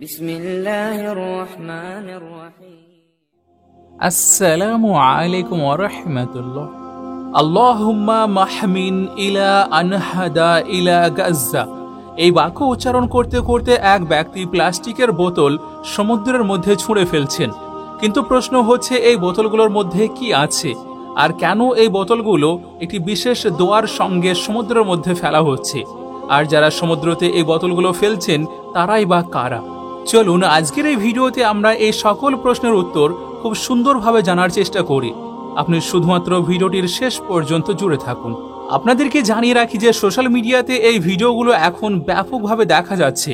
বিসমিল্লাহির রহমানির রহিম। আসসালামু আলাইকুম ওয়া রাহমাতুল্লাহ। আল্লাহুম্মা মাহমিন ইলা আনহাদা ইলা গাজ্জা। এই বাক্য উচ্চারণ করতে করতে এক ব্যক্তি প্লাস্টিকের বোতল সমুদ্রের মধ্যে ছুঁড়ে ফেলছেন। কিন্তু প্রশ্ন হচ্ছে, এই বোতলগুলোর মধ্যে কি আছে, আর কেন এই বোতলগুলো একটি বিশেষ দোয়ার সঙ্গে সমুদ্রের মধ্যে ফেলা হচ্ছে? আর যারা সমুদ্রতে এই বোতলগুলো ফেলছেন তারাই বা কারা? চলুন আজকের এই ভিডিওতে আমরা এই সকল প্রশ্নের উত্তর খুব সুন্দরভাবে জানার চেষ্টা করি। আপনি শুধুমাত্র ভিডিওটির শেষ পর্যন্ত জুড়ে থাকুন। আপনাদেরকে জানিয়ে রাখি যে সোশ্যাল মিডিয়াতে এই ভিডিওগুলো এখন ব্যাপকভাবে দেখা যাচ্ছে,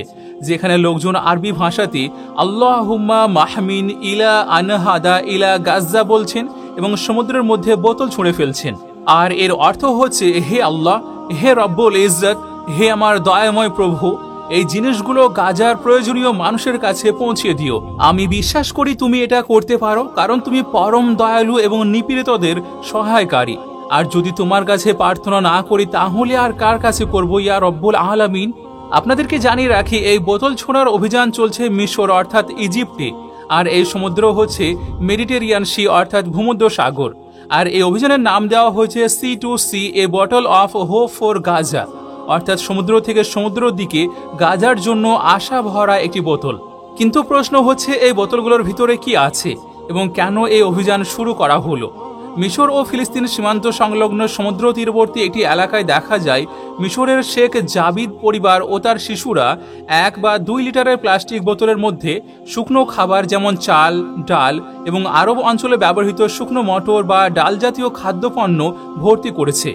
যেখানে লোকজন আরবি ভাষাতে আল্লাহুম্মা মাহমিন ইলা আনহাদা ইলা গাজ্জা বলছেন এবং সমুদ্রের মধ্যে বোতল ছুঁড়ে ফেলছেন। আর এর অর্থ হচ্ছে, হে আল্লাহ, হে রব্বুল ইজ্জত, হে আমার দয়াময় প্রভু, এই জিনিসগুলো গাজার প্রয়োজনীয় মানুষের কাছে পৌঁছে দিও। আমি বিশ্বাস করি তুমি এটা করতে পারো, কারণ তুমি পরম দয়ালু এবং নিপীড়িতদের সহায়কারী। আর যদি তোমার কাছে প্রার্থনা না করি তাহলে আর কার কাছে করব, ইয়া রব্বুল আলামিন। আপনাদেরকে জানিয়ে রাখি, এই বোতল ছোড়ার অভিযান চলছে মিশর অর্থাৎ ইজিপ্টে, আর এই সমুদ্র হচ্ছে মেডিটেরিয়ান সি অর্থাৎ ভূমধ্য সাগর। আর এই অভিযানের নাম দেওয়া হয়েছে C2C, A bottle of hope for Gaza, অর্থাৎ সমুদ্র থেকে সমুদ্রের দিকে গাজার জন্য আশা ভরা একটি বোতল। কিন্তু প্রশ্ন হচ্ছে, এই বোতলগুলোর ভিতরে কি আছে এবং কেন এই অভিযান শুরু করা হলো? মিশর ও ফিলিস্তিন সীমান্ত সংলগ্ন সমুদ্র তীরবর্তী একটি এলাকায় দেখা যায় মিশরের শেখ জাবিদ পরিবার ও তার শিশুরা 1 বা 2 লিটারের প্লাস্টিক বোতলের মধ্যে শুকনো খাবার যেমন চাল, ডাল এবং আরব অঞ্চলে ব্যবহৃত শুকনো মটর বা ডাল জাতীয় খাদ্যপণ্য ভর্তি করেছে।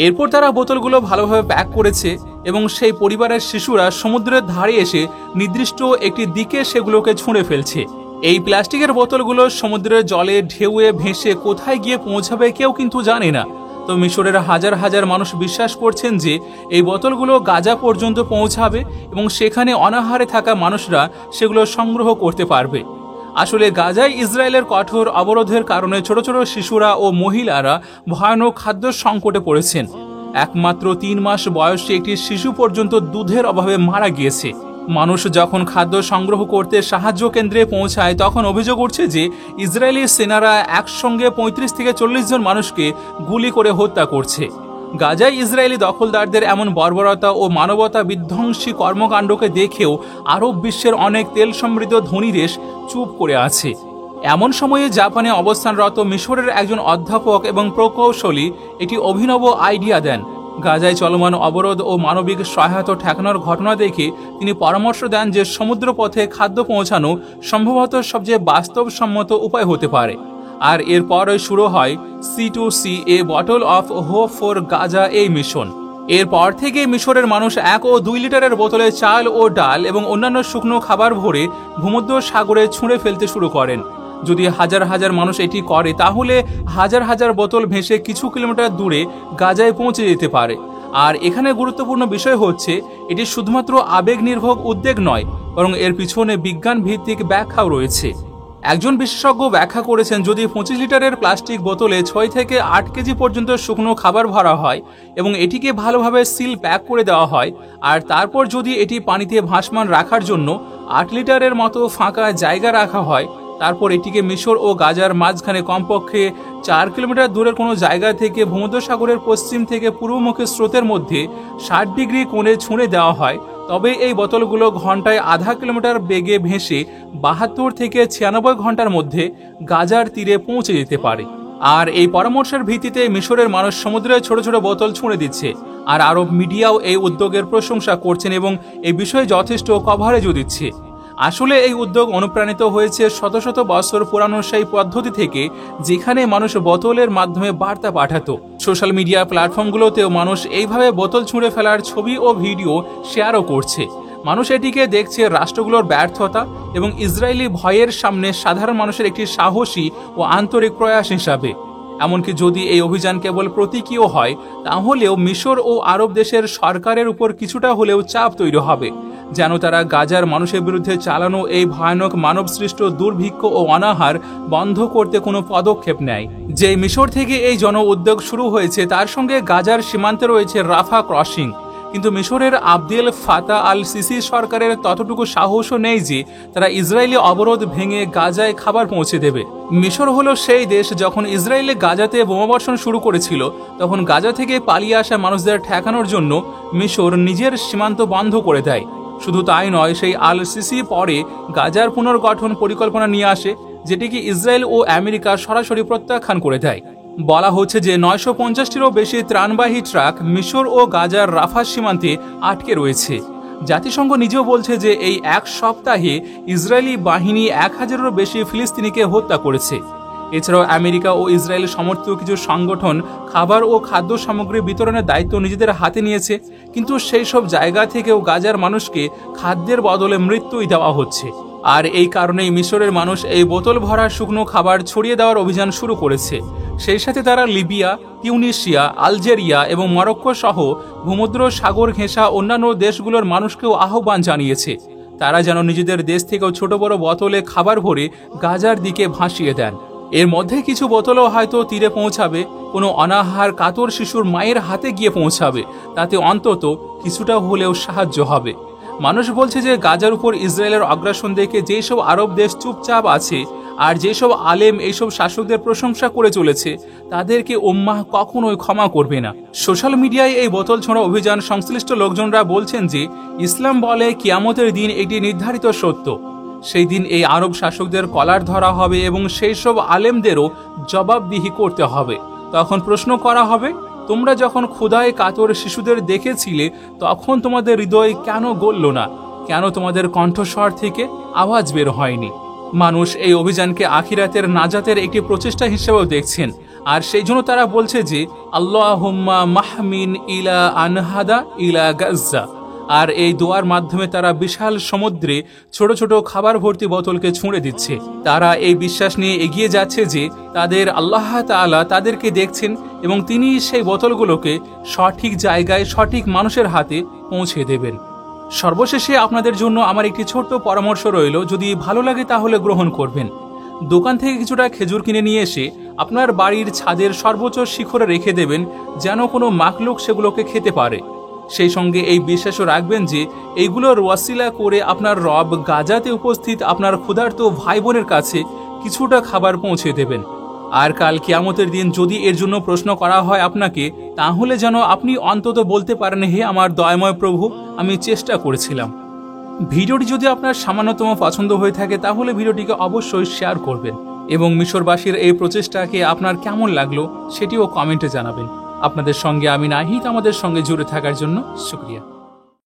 এরপর তারা বোতলগুলো ভালোভাবে প্যাক করেছে এবং সেই পরিবারের শিশুরা সমুদ্রের ধারে এসে নির্দিষ্ট একটি দিকে সেগুলোকে ছুঁড়ে ফেলছে। এই প্লাস্টিকের বোতলগুলো সমুদ্রের জলে ঢেউয়ে ভেসে কোথায় গিয়ে পৌঁছাবে কেউ কিন্তু জানে না। তো মিশরের হাজার হাজার মানুষ বিশ্বাস করছেন যে এই বোতলগুলো গাজা পর্যন্ত পৌঁছাবে এবং সেখানে অনাহারে থাকা মানুষরা সেগুলো সংগ্রহ করতে পারবে। আসলে গাজায় ইসরায়েলের কঠোর অবরোধের কারণে ছোট ছোট শিশুরা ও মহিলারা ভয়ানক খাদ্য সংকটে পড়েছেন। একমাত্র 3 মাস বয়সী একটি শিশু পর্যন্ত দুধের অভাবে মারা গিয়েছে। মানুষ যখন খাদ্য সংগ্রহ করতে সাহায্য কেন্দ্রে পৌঁছায় তখন অভিযোগ উঠছে যে ইসরায়েলি সেনারা একসঙ্গে 35 থেকে 40 জন মানুষকে গুলি করে হত্যা করছে। গাজায় ইসরায়েলি দখলদারদের এমন বর্বরতা ও মানবতা বিধ্বংসী কর্মকাণ্ডকে দেখেও আরব বিশ্বের অনেক তেল সমৃদ্ধ ধনী দেশ চুপ করে আছে। এমন সময়ে জাপানে অবস্থানরত মিশরের একজন অধ্যাপক এবং প্রকৌশলী একটি অভিনব আইডিয়া দেন। গাজায় চলমান অবরোধ ও মানবিক সহায়তা ঠেকানোর ঘটনা দেখে তিনি পরামর্শ দেন যে সমুদ্রপথে খাদ্য পৌঁছানো সম্ভবত সবচেয়ে বাস্তবসম্মত উপায় হতে পারে। আর এরপরই শুরু হয় C2C, A bottle of hope for Gaza এই মিশন। এরপর থেকে মিশরের মানুষ 1 ও 2 লিটারের বোতলে চাল ও ডাল এবং অন্যান্য শুকনো খাবার ভরে ভূমধ্য সাগরে ছুঁড়ে ফেলতে শুরু করেন। যদি হাজার হাজার মানুষ এটি করে তাহলে হাজার হাজার বোতল ভেসে কিছু কিলোমিটার দূরে গাজায় পৌঁছে যেতে পারে। আর এখানে গুরুত্বপূর্ণ বিষয় হচ্ছে, এটি শুধুমাত্র আবেগ নির্ভর উদ্যোগ নয়, বরং এর পিছনে বিজ্ঞান ভিত্তিক ব্যাখ্যাও রয়েছে। একজন বিশেষজ্ঞ ব্যাখ্যা করেছেন, যদি 25 লিটারের প্লাস্টিক বোতলে 6 থেকে 8 কেজি পর্যন্ত শুকনো খাবার ভরা হয় এবং এটিকে ভালোভাবে সিল প্যাক করে দেওয়া হয়, আর তারপর যদি এটি পানিতে ভাসমান রাখার জন্য 8 লিটারের মতো ফাঁকা জায়গা রাখা হয়, তারপর এটিকে মিশর ও গাজার মাঝখানে কমপক্ষে 4 কিলোমিটার দূরের কোনো জায়গা থেকে ভূমধ্যসাগরের পশ্চিম থেকে পূর্বমুখী স্রোতের মধ্যে 60 ডিগ্রি কোণে ছুঁড়ে দেওয়া হয়, তবে এই বোতলগুলো ঘন্টায় আধা কিলোমিটার বেগে ভেসে 72 থেকে 96 ঘন্টার মধ্যে গাজার তীরে পৌঁছে যেতে পারে। আর এই পরামর্শের ভিত্তিতে মিশরের মানুষ সমুদ্রে ছোট ছোট বোতল ছুঁড়ে দিচ্ছে। আর আরব মিডিয়াও এই উদ্যোগের প্রশংসা করছেন এবং এই বিষয়ে যথেষ্ট কভারেজও দিচ্ছে। আসলে এই উদ্যোগ অনুপ্রাণিত হয়েছে শত শত বছর পুরানো সেই পদ্ধতি থেকে, যেখানে মানুষ বোতলের মাধ্যমে বার্তা পাঠাতো। সোশ্যাল মিডিয়া প্ল্যাটফর্মগুলোতেও মানুষ এইভাবে বোতল ছুঁড়ে ফেলার ছবি ও ভিডিও শেয়ারও করছে। মানুষ এটিকে দেখছে রাষ্ট্রগুলোর ব্যর্থতা এবং ইসরায়েলি ভয়ের সামনে সাধারণ মানুষের একটি সাহসী ও আন্তরিক প্রয়াস হিসাবে। এমনকি যদি এই অভিযান কেবল প্রতীকীয় হয়, তাহলেও মিশর ও আরব দেশের সরকারের উপর কিছুটা হলেও চাপ তৈরি হবে, যেন তারা গাজার মানুষের বিরুদ্ধে চালানো এই ভয়ানক মানবসৃষ্ট দুর্ভিক্ষ ও অনাহার বন্ধ করতে কোনো পদক্ষেপ নেয়। যে মিশর থেকে এই জন উদ্যোগ শুরু হয়েছে তার সঙ্গে গাজার সীমান্তে রয়েছে রাফা ক্রসিং, কিন্তু মিশরের আবদেল ফাতা আল সিসি সরকারের ততটুকু সাহসও নেই যে তারা ইসরায়েলি অবরোধ ভেঙে গাজায় খাবার পৌঁছে দেবে। মিশর হলো সেই দেশ যখন ইসরায়েলে গাজাতে বোমাবর্ষণ শুরু করেছিল, তখন গাজা থেকে পালিয়ে আসা মানুষদের ঠেকানোর জন্য মিশর নিজের সীমান্ত বন্ধ করে দেয়। শুধু তাই নয়, সেই আল সিসি পরে গাজার পুনর্গঠন পরিকল্পনা নিয়ে আসে, যেটিকে ইসরায়েল ও আমেরিকা সরাসরি প্রত্যাখ্যান করে দেয়। বলা হচ্ছে যে 950টিরও বেশি ত্রাণবাহী ট্রাক মিশর ও গাজার রাফা সীমান্তে আটকে রয়েছে। জাতিসংঘ নিজেও বলছে যে এই এক সপ্তাহে ইসরায়েলি বাহিনী 1000-এরও বেশি ফিলিস্তিনিকে হত্যা করেছে। এছাড়াও আমেরিকা ও ইসরায়েল সমর্থিত কিছু সংগঠন খাবার ও খাদ্য সামগ্রী বিতরণের দায়িত্ব নিজেদের হাতে নিয়েছে, কিন্তু সেই সব জায়গা থেকেও গাজার মানুষকে খাদ্যের বদলে মৃত্যুই দেওয়া হচ্ছে। আর এই কারণেই মিশরের মানুষ এই বোতল ভরা শুকনো খাবার ছড়িয়ে দেওয়ার অভিযান শুরু করেছে। সেই সাথে তারা লিবিয়া, তিউনিসিয়া, আলজেরিয়া এবং মরক্কো সহ ভূমধ্য সাগর ঘেঁষা অন্যান্য দেশগুলোর মানুষকেও আহ্বান জানিয়েছে তারা যেন নিজেদের দেশ থেকেও ছোট বড় বোতলে খাবার ভরে গাজার দিকে ভাসিয়ে দেন। এর মধ্যে কিছু বোতলও হয়তো তীরে পৌঁছাবে, কোনো অনাহার কাতর শিশুর মায়ের হাতে গিয়ে পৌঁছাবে, তাতে অন্তত কিছুটা হলেও সাহায্য হবে। মানুষ বলছে যে গাজার উপর ইসরায়েলের আগ্রাসন দেখে যেসব আরব দেশ চুপচাপ আছে আর যেসব আলেম এইসব শাসকদের প্রশংসা করে চলেছে, তাদেরকে উম্মাহ কখনোই ক্ষমা করবে না। সোশ্যাল মিডিয়ায় এই বোতল ছোঁড়া অভিযান সংশ্লিষ্ট লোকজনরা বলছেন যে ইসলাম বলে কিয়ামতের দিন এটি নির্ধারিত সত্য। সেই দিন এই আরব শাসকদের কলার ধরা হবে এবং সেই সব আলেমদেরও জবাবদিহি করতে হবে। তখন প্রশ্ন করা হবে, তোমরা যখন ক্ষুধায় কাতর শিশুদের দেখেছিলে তখন তোমাদের হৃদয় কেন গলল না? কেন তোমাদের কণ্ঠস্বর থেকে আওয়াজ বের হয়নি? মানুষ এই অভিযানকে আখিরাতের নাজাতের একটি প্রচেষ্টা হিসেবেও দেখছেন, আর সেই জন্য তারা বলছে যে আল্লাহুম্মা মাহমিন ইলা আনহাদা ইলা গাজ্জা। আর এই দোয়ার মাধ্যমে তারা বিশাল সমুদ্রে ছোট ছোট খাবার ভর্তি বোতলকে ছুঁড়ে দিচ্ছে। তারা এই বিশ্বাস নিয়ে এগিয়ে যাচ্ছে যে তাদের আল্লাহ তাআলা তাদেরকে দেখছেন এবং তিনি সেই বোতলগুলোকে সঠিক জায়গায় সঠিক মানুষের হাতে পৌঁছে দেবেন। সর্বশেষে আপনাদের জন্য আমার একটি ছোট্ট পরামর্শ রইল, যদি ভালো লাগে তাহলে গ্রহণ করবেন। দোকান থেকে কিছুটা খেজুর কিনে নিয়ে এসে আপনার বাড়ির ছাদের সর্বোচ্চ শিখরে রেখে দেবেন, যেন কোনো মাখলুক সেগুলোকে খেতে পারে। সেই সঙ্গে এই বিশ্বাসও রাখবেন যে এইগুলোর ওয়াসিলা করে আপনার রব গাজাতে উপস্থিত আপনার ক্ষুধার্ত ভাই বোনের কাছে কিছুটা খাবার পৌঁছে দেবেন। আর কাল কিয়ামতের দিন যদি এর জন্য প্রশ্ন করা হয় আপনাকে, তাহলে যেন আপনি অন্তত বলতে পারেন, হে আমার দয়াময় প্রভু, আমি চেষ্টা করেছিলাম। ভিডিওটি যদি আপনার সামান্যতম পছন্দ হয়ে থাকে তাহলে ভিডিওটিকে অবশ্যই শেয়ার করবেন এবং মিশরবাসীর এই প্রচেষ্টাকে আপনার কেমন লাগলো সেটিও কমেন্টে জানাবেন। আপনাদের সঙ্গে আমি নাহিদ, আমাদের সঙ্গে জুড়ে থাকার জন্য শুকরিয়া।